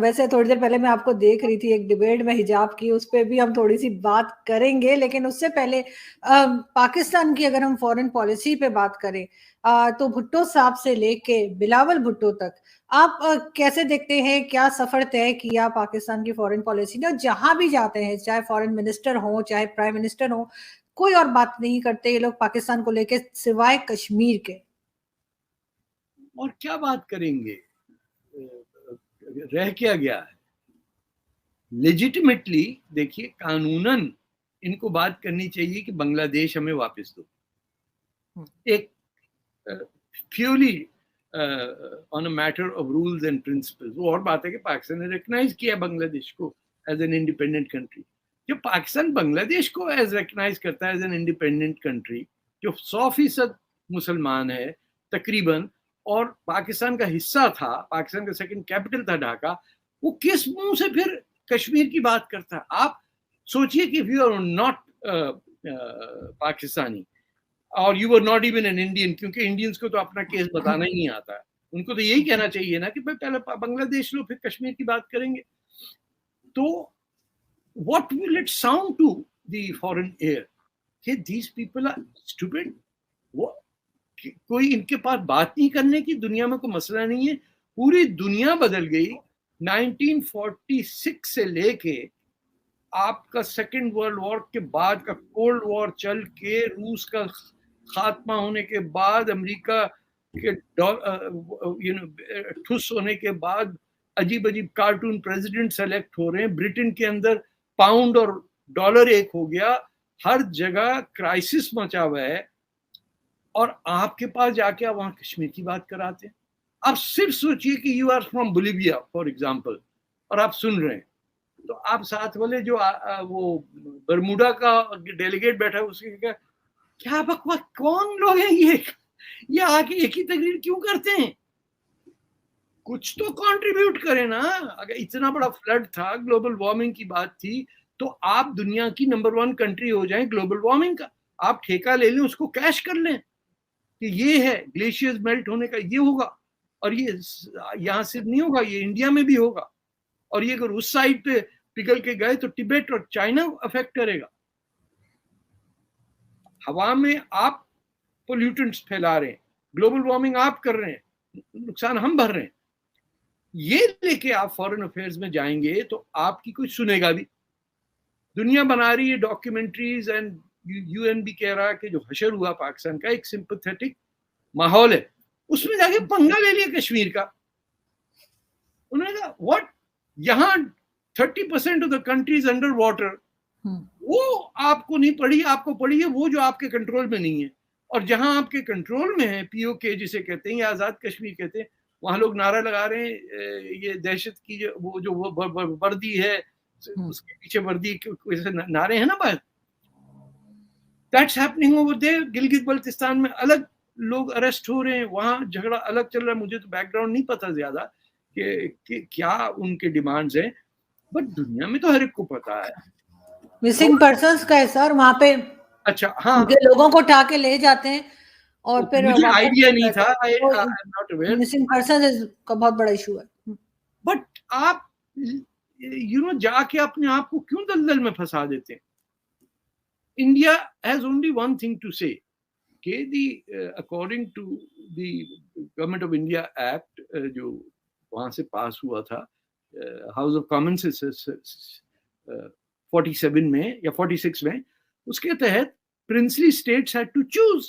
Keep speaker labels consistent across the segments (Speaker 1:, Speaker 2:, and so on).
Speaker 1: ویسے تھوڑی دیر پہلے میں آپ کو دیکھ رہی تھی ایک ڈیبیٹ میں حجاب کی، اس پہ بھی ہم تھوڑی سی بات کریں گے، لیکن اس سے پہلے پاکستان کی اگر ہم فورن پالیسی پہ بات کریں تو بھٹو صاحب سے لے کے بلاول بھٹو تک آپ کیسے دیکھتے ہیں؟ کیا سفر طے کیا پاکستان کی فورن پالیسی نے؟ اور جہاں بھی جاتے ہیں، چاہے فورن منسٹر ہوں چاہے پرائم منسٹر ہوں، کوئی اور بات نہیں کرتے یہ لوگ پاکستان کو لے کے سوائے کشمیر کے۔
Speaker 2: اور کیا بات کریں گے؟ رہ کیا گیا ہے؟ لیجیٹمیٹلی دیکھیے، قانوناً ان کو بات کرنی چاہیے کہ بنگلہ دیش ہمیں واپس دو، ایک purely on a matter of rules and principles. وہ اور بات ہے کہ پاکستان نے ریکگنائز کیا بنگلہ دیش کو ایز این انڈیپینڈنٹ کنٹری۔ جب پاکستان بنگلہ دیش کو ایز ریکگنائز کرتا ہے ایز این انڈیپینڈنٹ کنٹری، جو 100% مسلمان ہے تقریباً، اور پاکستان کا حصہ تھا، پاکستان کا سیکنڈ کیپٹل تھا ڈھاکہ، وہ کس منہ سے پھر کشمیر کی بات کرتا ہے؟ آپ سوچئے کہ if you are not Pakistani اور you were not even an Indian، کیونکہ انڈینز کو تو اپنا کیس بتانا ہی نہیں آتا ہے، ان کو تو یہی کہنا چاہیے نا کہ پہلے بنگلہ دیش لو پھر کشمیر کی بات کریں گے۔ تو what will it sound to the foreign ear کہ these people are stupid؟ کوئی ان کے پاس بات نہیں کرنے کی، دنیا میں کوئی مسئلہ نہیں ہے؟ پوری دنیا بدل گئی 1946 سے لے کے آپ کا سیکنڈ ورلڈ وار کے بعد کا کولڈ وار چل کے، روس کا خاتمہ ہونے کے بعد، امریکہ کے ٹھس ہونے کے بعد عجیب عجیب کارٹون پریزیڈنٹ سیلیکٹ ہو رہے ہیں، برٹن کے اندر پاؤنڈ اور ڈالر ایک ہو گیا، ہر جگہ کرائسس مچا ہوا ہے، اور آپ کے پاس جا کے آپ وہاں کشمیر کی بات کراتے ہیں۔ آپ صرف سوچئے کہ you are from Bolivia for example, اور آپ سن رہے ہیں، تو آپ ساتھ والے جو وہ برموڈا کا ڈیلیگیٹ بیٹھا ہے، اس کے کیا بکواس، کون لوگ ہیں یہ آ کے ایک ہی تقریر کیوں کرتے ہیں؟ کچھ تو کنٹریبیوٹ کریں نا۔ اگر اتنا بڑا فلڈ تھا، گلوبل وارمنگ کی بات تھی، تو آپ دنیا کی نمبر 1 کنٹری ہو جائیں گلوبل وارمنگ کا، آپ ٹھیکہ لے لیں، اس کو کیش کر لیں کہ یہ ہے گلیشیئرز میلٹ ہونے کا، یہ ہوگا، اور یہ یہاں صرف نہیں ہوگا، یہ انڈیا میں بھی ہوگا، اور یہ اگر اس سائڈ پہ پگھل کے گئے تو ٹبیٹ اور چائنا افیکٹ کرے گا۔ ہوا میں آپ پولیوٹنٹس پھیلا رہے ہیں، گلوبل وارمنگ آپ کر رہے ہیں، نقصان ہم بھر رہے ہیں۔ یہ لے کے آپ فورن افیئرز میں جائیں گے تو آپ کی کوئی سنے گا بھی؟ دنیا بنا رہی ہے ڈاکیومنٹریز، اینڈ یو این بھی کہہ رہا ہے کہ جو حشر ہوا پاکستان کا، ایک سمپتھیٹک ماحول ہے، اس میں جا کے پنگا لے لیا کشمیر کا۔ انہوں نے کہا واٹ، یہاں 30% of the country is under water, وہ آپ کو نہیں پڑی، آپ کو پڑی ہے وہ جو آپ کے کنٹرول میں نہیں ہے، اور جہاں آپ کے کنٹرول میں ہے، پی او کے جسے کہتے ہیں یا آزاد کشمیر کہتے ہیں، وہاں لوگ نعرہ لگا رہے ہیں یہ دہشت کی وہ جو وردی ہے، اس کے پیچھے وردی نعرے ہیں نا باہر۔ That's happening over there۔ Gilgit Baltistan میں الگ لوگ اریسٹ ہو رہے ہیں، وہاں جھگڑا الگ چل رہا ہے۔ مجھے تو بیک گراؤنڈ نہیں پتا زیادہ کہ کیا ان کے ڈیمانڈز ہیں، بٹ دنیا میں تو ہر ایک کو پتا ہے۔
Speaker 1: مسنگ پرسنس کا ہے سر وہاں پہ،
Speaker 2: اچھا ہاں،
Speaker 1: لوگوں کو اٹھا کے لے جاتے ہیں اور پھر
Speaker 2: مجھے آئیڈیا نہیں تھا،
Speaker 1: مسنگ پرسنز کا بہت بڑا ایشو ہے۔
Speaker 2: بٹ آپ جا کے اپنے آپ کو کیوں دلدل میں پھنسا دیتے ہیں؟ India has only one thing to say کہ according to the Government of India Act جو وہاں سے پاس ہوا تھا ہاؤس آف کامنس 47 میں یا 46 میں، اس کے تحت princely states had to choose.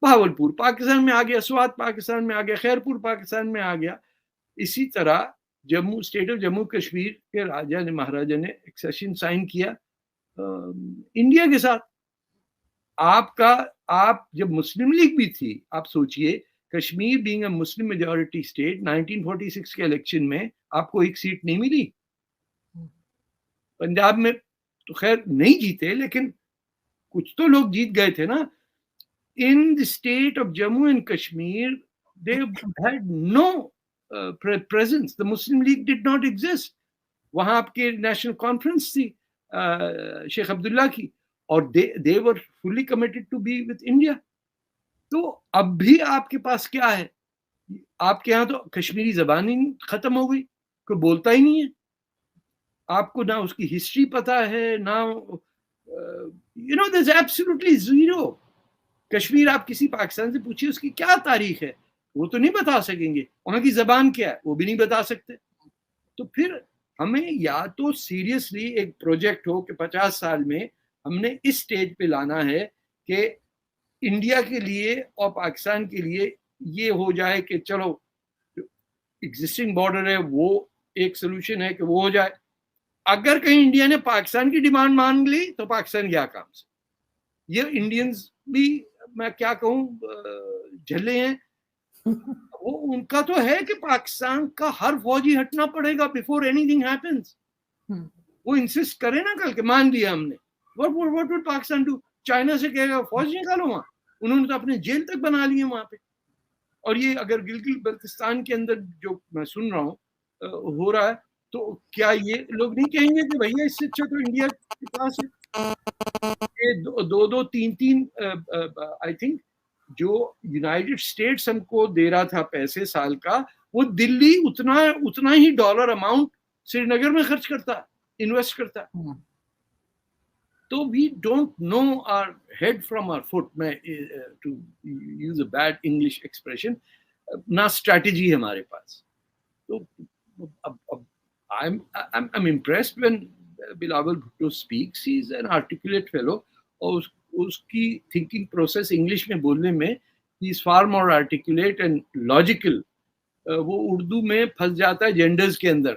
Speaker 2: Bahawalpur Pakistan میں آ گیا، سوات پاکستان میں آ گیا، خیرپور پاکستان میں آ گیا۔ اسی طرح جموں، اسٹیٹ آف جموں کشمیر کے راجا نے، مہاراجا نے ایکسیشن سائن کیا انڈیا کے ساتھ۔ آپ جب مسلم لیگ بھی تھی، آپ سوچئے Kashmir being a Muslim majority state, 1946 کے الیکشن میں آپ کو ایک سیٹ نہیں ملی۔ پنجاب میں تو خیر نہیں جیتے، لیکن کچھ تو لوگ جیت گئے تھے نا۔ In the state of Jammu and Kashmir, they had no presence. The Muslim League did not exist. وہاں آپ کے نیشنل کانفرنس تھی شیخ عبداللہ کی، اور they were fully committed to be with India. تو اب بھی آپ کے پاس کیا ہے؟ آپ کے ہاں تو کشمیری زبان ہی ختم ہو گئی۔ کوئی بولتا ہی نہیں ہے. آپ کو نہ اس کی ہسٹری پتا ہے, نہ there's absolutely zero. کشمیر آپ کسی پاکستان سے پوچھیے اس کی کیا تاریخ ہے, وہ تو نہیں بتا سکیں گے. وہاں کی زبان کیا ہے وہ بھی نہیں بتا سکتے. تو پھر ہمیں یا تو سیریسلی ایک پروجیکٹ ہو کہ 50 سال میں ہم نے اس سٹیج پہ لانا ہے کہ انڈیا کے لیے اور پاکستان کے لیے یہ ہو جائے کہ چلو ایگزسٹنگ بارڈر ہے وہ ایک سلوشن ہے کہ وہ ہو جائے. اگر کہیں انڈیا نے پاکستان کی ڈیمانڈ مان لی تو پاکستان گیا کام سے. یہ انڈینز بھی میں کیا کہوں جھلے ہیں. وہ ان کا تو ہے کہ پاکستان کا ہر فوجی ہٹنا پڑے گا بیفور اینی تھنگ ہیپنس. وہ انسسٹ کرے نا کل کے مان لیا ہم نے. what would Pakistan do? China سے کہے گا فوج نکالو وہاں. انہوں نے تو اپنے جیل تک بنا لیے وہاں پہ. اور یہ اگر گلگت بلتستان کے اندر جو میں سن رہا ہوں ہو رہا ہے تو کیا یہ لوگ نہیں کہیں گے کہ بھیا اس سے اچھا تو انڈیا کے پاس دو تین آئی تھنک جو یونائٹڈ اسٹیٹس ہم کو دے رہا تھا پیسے سال کا, وہ دلی اتنا ہی ڈالر اماؤنٹ سری نگر میں خرچ کرتا, انویسٹ کرتا. تو we don't know our head from our foot. میں to use a bad English expression, نہ اسٹریٹجی ہے ہمارے پاس. تو I'm impressed when Bilawal Bhutto speaks. He's an articulate fellow. اور اس کی thinking process انگلش میں بولنے میں he is far more articulate and logical. وہ اردو میں پھنس جاتا ہے جینڈرز کے اندر,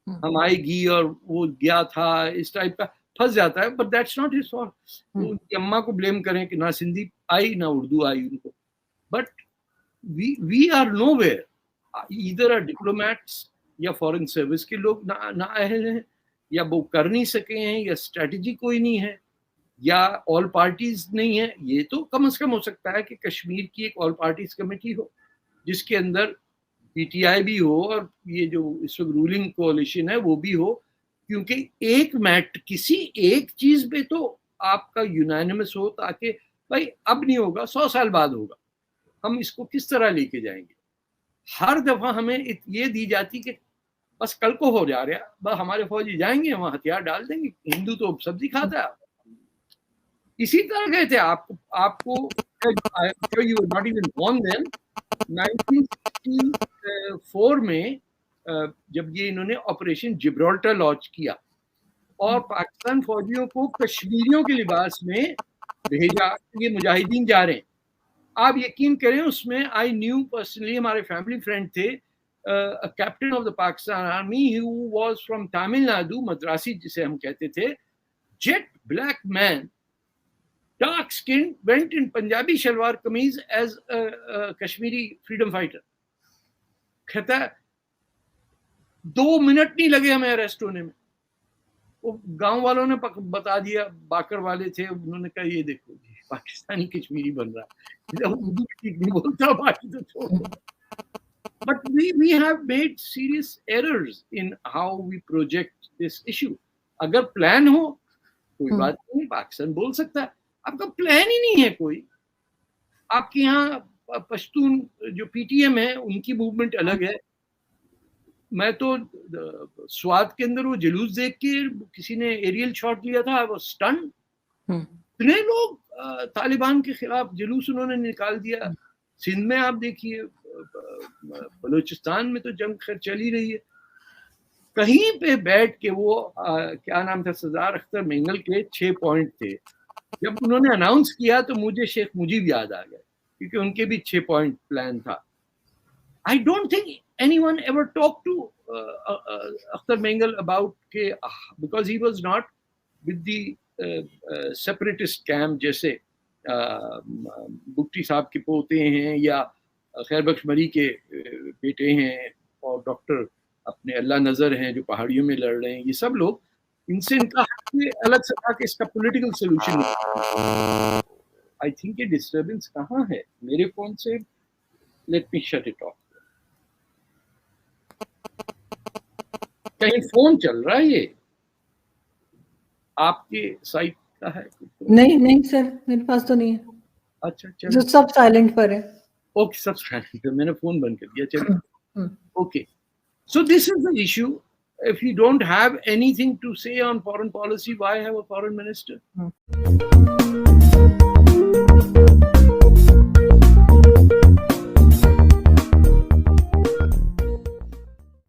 Speaker 2: ہم آئے گی اور وہ گیا تھا اس ٹائپ کا پھنس جاتا ہے. But that's not his fault. ان کی اماں کو بلیم کریں کہ نہ سندھی آئی نہ اردو آئی ان کو. But we are nowhere. ادھر آر ڈپلومیٹس یا فورن سروس کے لوگ نہ اہل ہیں, یا وہ کر نہیں سکے ہیں, یا اسٹریٹجی کوئی نہیں ہے, یا آل پارٹیز نہیں ہے. یہ تو کم از کم ہو سکتا ہے کہ کشمیر کی ایک آل پارٹیز کمیٹی ہو جس کے اندر پی ٹی آئی بھی ہو اور یہ جو اس وقت رولنگ کولیشن ہے وہ بھی ہو. کیونکہ ایک کسی ایک چیز پہ تو آپ کا یونانیمس ہو, تاکہ بھائی اب نہیں ہوگا 100 سال بعد ہوگا, ہم اس کو کس طرح لے کے جائیں گے. ہر دفعہ ہمیں یہ دی جاتی کہ بس کل کو ہو جا رہا, بس ہمارے فوجی جائیں گے وہاں ہتھیار ڈال دیں گے, ہندو تو سبزی کھاتا ہے. اسی طرح گئے تھے آپ کو you were not even born then. 1964 میں جب یہ انہوں نے آپریشن جبرالٹر لانچ کیا اور پاکستان فوجیوں کو کشمیریوں کے لباس میں بھیجا, یہ مجاہدین جا رہے ہیں, آپ یقین کریں اس میں آئی نیو پرسنلی, ہمارے فیملی فرینڈ تھے, captain of the Pakistan army who was from Tamil Nadu, Madrasi جسے ہم کہتے تھے, jet black man, dark skinned, went in Punjabi shalwar kameez as a Kashmiri freedom fighter. کہتا ہے 2 منٹ نہیں لگے ہمیں اریسٹ ہونے میں. وہ گاؤں والوں نے بتا دیا, باکر والے تھے, انہوں نے کہا یہ دیکھو جی پاکستانی کشمیری بن رہا, اردو ٹھیک نہیں بولتا, باقی تو چھوڑ دو. But we have made serious errors in how we project this issue. اگر پلان ہو کوئی بات نہیں, پاکستان بول سکتا ہے. آپ کا پلان ہی نہیں ہے کوئی. آپ کے یہاں پشتون جو پی ٹی ایم ہے ان کی موومنٹ الگ ہے. میں تو سوات کے اندر وہ جلوس دیکھ کے کسی نے ایریل شاٹ لیا تھا, وہ اسٹن, اتنے لوگ طالبان کے خلاف جلوس انہوں نے نکال دیا. سندھ میں آپ دیکھیے, بلوچستان میں تو جنگ خیر چل ہی رہی ہے. کہیں پہ بیٹھ کے وہ کیا نام تھا, سردار اختر مینگل کے 6 پوائنٹ تھے, جب انہوں نے اناؤنس کیا تو مجھے شیخ مجیب یاد آ گئے, کیونکہ ان کے بھی 6 پوائنٹ پلان تھا. I don't think anyone ever talked to Akhtar Mengal about because he was not with the separatist camp جیسے بگٹی صاحب کے پوتے ہیں یا خیر بخش مری کے بیٹے ہیں اور ڈاکٹر اپنے اللہ نظر ہیں جو پہاڑیوں میں لڑ رہے ہیں. یہ سب لوگ ان سے ان کا الگ سے تھا کہ اس کا پولیٹیکل سولوشن. آئی تھنک یہ ڈسٹربنس کہاں ہے میرے فون سے. Let me shut it off. کہیں فون چل رہا ہے یہ آپ کے سائٹ کا ہے؟
Speaker 1: نہیں سر, میرے پاس تو نہیں ہے.
Speaker 2: اچھا چلو,
Speaker 1: سب سائلنٹ پر ہے.
Speaker 2: اوکے سب سائلنٹ ہے, میں نے فون بند کر دیا. چلو okay. So this is the issue. If you don't have anything to say on foreign policy, why have a foreign minister?